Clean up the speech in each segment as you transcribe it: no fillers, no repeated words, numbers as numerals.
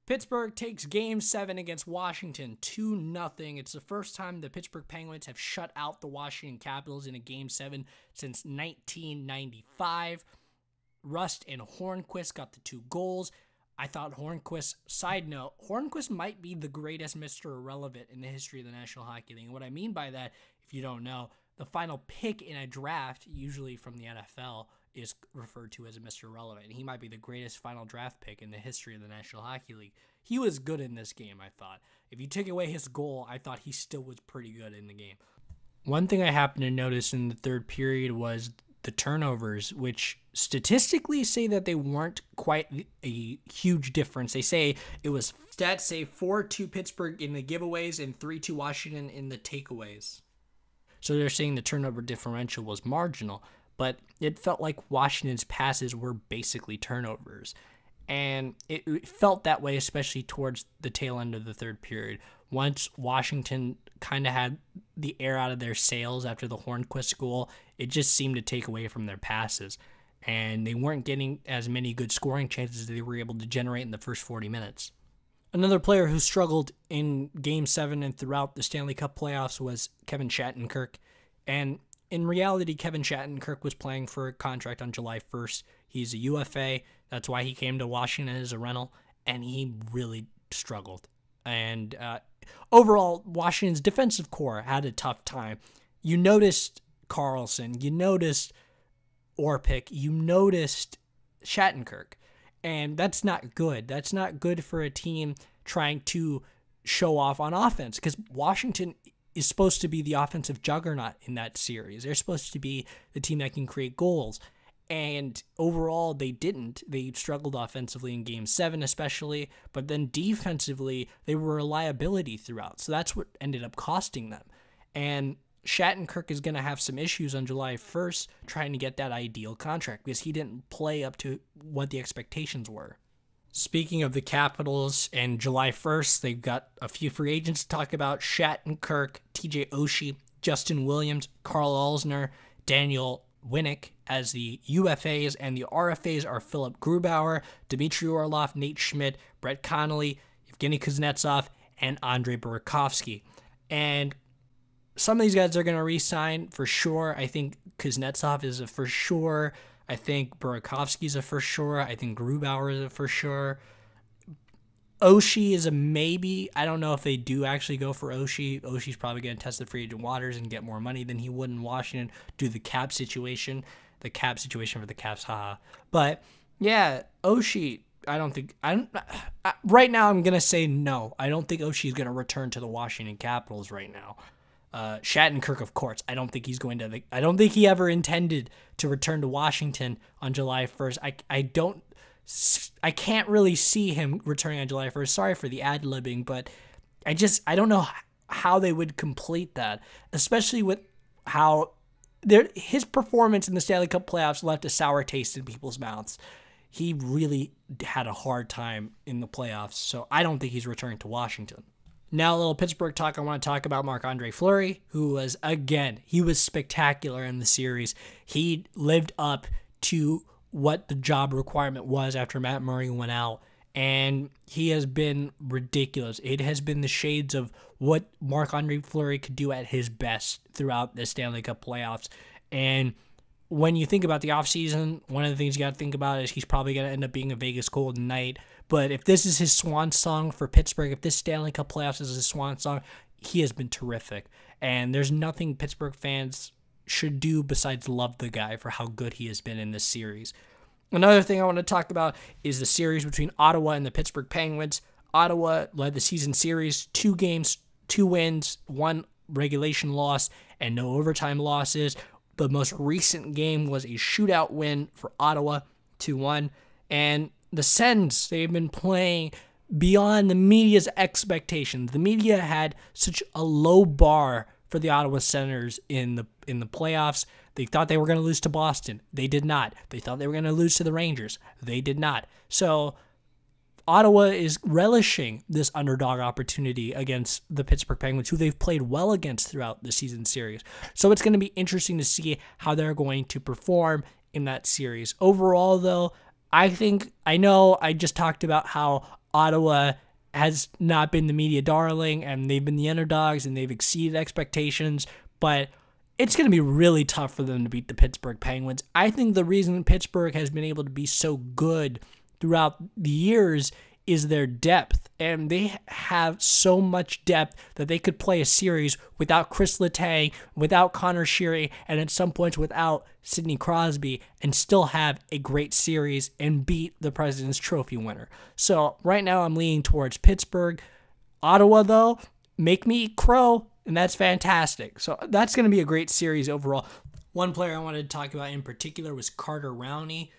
Pittsburgh takes Game 7 against Washington 2-0. It's the first time the Pittsburgh Penguins have shut out the Washington Capitals in a Game 7 since 1995. Rust and Hornquist got the 2 goals. I thought Hornquist, side note, Hornquist might be the greatest Mr. Irrelevant in the history of the National Hockey League. And what I mean by that, if you don't know, the final pick in a draft, usually from the NFL, is referred to as a Mr. Irrelevant. He might be the greatest final draft pick in the history of the National Hockey League. He was good in this game, I thought. If you take away his goal, I thought he still was pretty good in the game. One thing I happened to notice in the third period was the turnovers, which statistically say that they weren't quite a huge difference. They say it was, stats say 4-2 Pittsburgh in the giveaways and 3-2 Washington in the takeaways. So they're saying the turnover differential was marginal, but it felt like Washington's passes were basically turnovers. And it felt that way, especially towards the tail end of the third period. Once Washington kind of had the air out of their sails after the Hornquist goal, it just seemed to take away from their passes. And they weren't getting as many good scoring chances as they were able to generate in the first 40 minutes. Another player who struggled in Game 7 and throughout the Stanley Cup playoffs was Kevin Shattenkirk. And in reality, Kevin Shattenkirk was playing for a contract on July 1st. He's a UFA. That's why he came to Washington as a rental, and he really struggled. And overall, Washington's defensive core had a tough time. You noticed Carlson. You noticed Orpik. You noticed Shattenkirk. And that's not good. That's not good for a team trying to show off on offense, because Washington is supposed to be the offensive juggernaut in that series. They're supposed to be the team that can create goals. And overall, they didn't. They struggled offensively in Game 7 especially, but then defensively, they were a liability throughout. So that's what ended up costing them. And Shattenkirk is going to have some issues on July 1st trying to get that ideal contract because he didn't play up to what the expectations were. Speaking of the Capitals and July 1st, they've got a few free agents to talk about: Shattenkirk, TJ Oshie, Justin Williams, Carl Alsner, Daniel Winnick. As the UFAs, and the RFAs are Philip Grubauer, Dmitry Orlov, Nate Schmidt, Brett Connolly, Evgeny Kuznetsov, and Andre Burakovsky. And some of these guys are going to re-sign for sure. I think Kuznetsov is a for sure. I think Burakovsky is a for sure. I think Grubauer is a for sure. Oshie is a maybe. I don't know if they do actually go for Oshie. Oshie's probably going to test the free agent waters and get more money than he would in Washington due to the cap situation. The cap situation for the Caps, haha. But yeah, Oshie, right now I'm going to say no. I don't think Oshie is going to return to the Washington Capitals right now. Shattenkirk, of course, I don't think he ever intended to return to Washington on July 1st. I can't really see him returning on July 1st. Sorry for the ad-libbing, but I don't know how they would complete that, especially with how his performance in the Stanley Cup playoffs left a sour taste in people's mouths. He really had a hard time in the playoffs, so I don't think he's returning to Washington. Now a little Pittsburgh talk. I want to talk about Andre Fleury, who was, again, he was spectacular in the series. He lived up to what the job requirement was after Matt Murray went out, and he has been ridiculous. It has been the shades of what Andre Fleury could do at his best throughout the Stanley Cup playoffs. And when you think about the offseason, one of the things you got to think about is he's probably going to end up being a Vegas Golden Knight. But if this is his swan song for Pittsburgh, if this Stanley Cup playoffs is his swan song, he has been terrific. And there's nothing Pittsburgh fans should do besides love the guy for how good he has been in this series. Another thing I want to talk about is the series between Ottawa and the Pittsburgh Penguins. Ottawa led the season series, 2 games, 2 wins, 1 regulation loss, and no overtime losses. The most recent game was a shootout win for Ottawa, 2-1. And the Sens, they've been playing beyond the media's expectations. The media had such a low bar for the Ottawa Senators in the playoffs. They thought they were going to lose to Boston. They did not. They thought they were going to lose to the Rangers. They did not. So Ottawa is relishing this underdog opportunity against the Pittsburgh Penguins, who they've played well against throughout the season series. So it's going to be interesting to see how they're going to perform in that series. Overall, though, I know I just talked about how Ottawa has not been the media darling, and they've been the underdogs, and they've exceeded expectations, but it's going to be really tough for them to beat the Pittsburgh Penguins. I think the reason Pittsburgh has been able to be so good throughout the years is their depth, and they have so much depth that they could play a series without Chris Letang, without Connor Sheary, and at some points without Sidney Crosby, and still have a great series and beat the President's Trophy winner. So right now I'm leaning towards Pittsburgh. Ottawa, though, make me crow, and that's fantastic. So that's going to be a great series overall. One player I wanted to talk about in particular was Carter Rowney,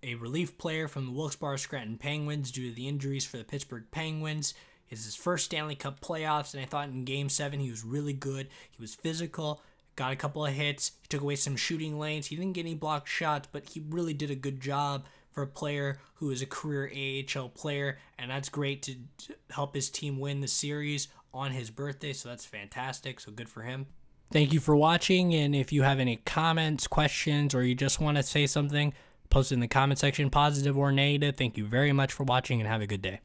a relief player from the Wilkes-Barre Scranton Penguins due to the injuries for the Pittsburgh Penguins. It's his first Stanley Cup playoffs, and I thought in Game 7 he was really good. He was physical, got a couple of hits, he took away some shooting lanes. He didn't get any blocked shots, but he really did a good job for a player who is a career AHL player, and that's great to help his team win the series on his birthday, so that's fantastic, so good for him. Thank you for watching, and if you have any comments, questions, or you just want to say something, post it in the comment section, positive or negative. Thank you very much for watching, and have a good day.